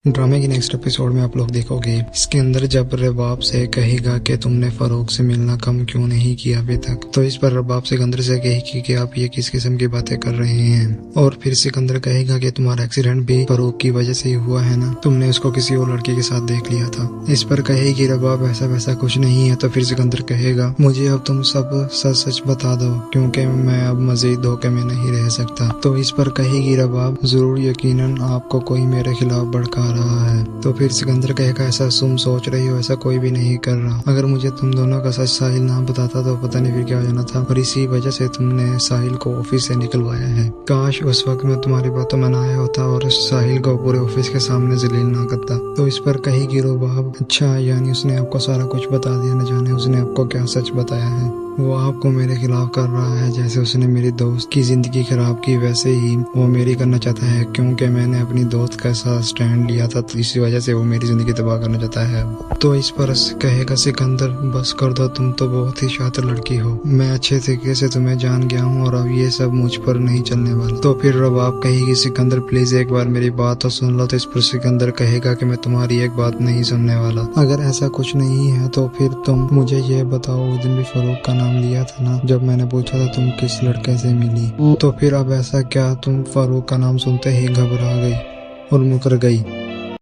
ड्रामे की next episode में आप लोग देखोगे इसके अंदर जब रबाब से कहेगा कि तुमने फरूक से मिलना कम क्यों नहीं किया अभी तक, तो इस पर रबाब सिकंदर से कहेगी कि आप ये किस किस्म की बातें कर रहे हैं। और फिर सिकंदर कहेगा कि तुम्हारा एक्सीडेंट भी फरूक की वजह से ही हुआ है ना, तुमने उसको किसी और लड़की के साथ देख लिया था। इस पर कहेगी रबाब ऐसा वैसा कुछ नहीं है। तो फिर सिकंदर कहेगा मुझे अब तुम सब सच सच बता दो क्योंकि मैं अब मजीद धोखे में नहीं रह सकता। तो इस पर कहेगी रबाब जरूर यकीनन आपको कोई मेरे खिलाफ भड़का रहा है। तो फिर सिकंदर कहेगा ऐसा तुम सोच रही हो, ऐसा कोई भी नहीं कर रहा। अगर मुझे तुम दोनों का सच साहिल ना बताता तो पता नहीं फिर क्या हो जाना था, और इसी वजह से तुमने साहिल को ऑफिस से निकलवाया है। काश उस वक्त मैं तुम्हारी बातों में ना आया होता और साहिल को पूरे ऑफिस के सामने जलील ना करता। तो इस पर कहेगी रबाब अच्छा यानी उसने आपको सारा कुछ बता दिया, न जाने उसने आपको क्या सच बताया है। वो आपको मेरे खिलाफ कर रहा है, जैसे उसने मेरी दोस्त की जिंदगी खराब की वैसे ही वो मेरी करना चाहता है, क्योंकि मैंने अपनी दोस्त का साथ स्टैंड लिया था, तो इसी वजह से वो मेरी जिंदगी तबाह करना चाहता है। तो इस पर कहेगा सिकंदर बस कर दो, तुम तो बहुत ही शातिर लड़की हो, मैं अच्छे तरीके से तुम्हें जान गया हूँ और अब ये सब मुझ पर नहीं चलने वाला। तो फिर रबाब कहेगी सिकंदर प्लीज एक बार मेरी बात तो सुन लो। तो इस पर सिकंदर कहेगा कि मैं तुम्हारी एक बात नहीं सुनने वाला। अगर ऐसा कुछ नहीं है तो फिर तुम मुझे ये बताओ, उस दिन भी फरूक का नाम लिया था ना जब मैंने पूछा था तुम किस लड़के से मिली। तो फिर अब ऐसा क्या तुम फरूक का नाम सुनते ही घबरा गई और मुकर गई।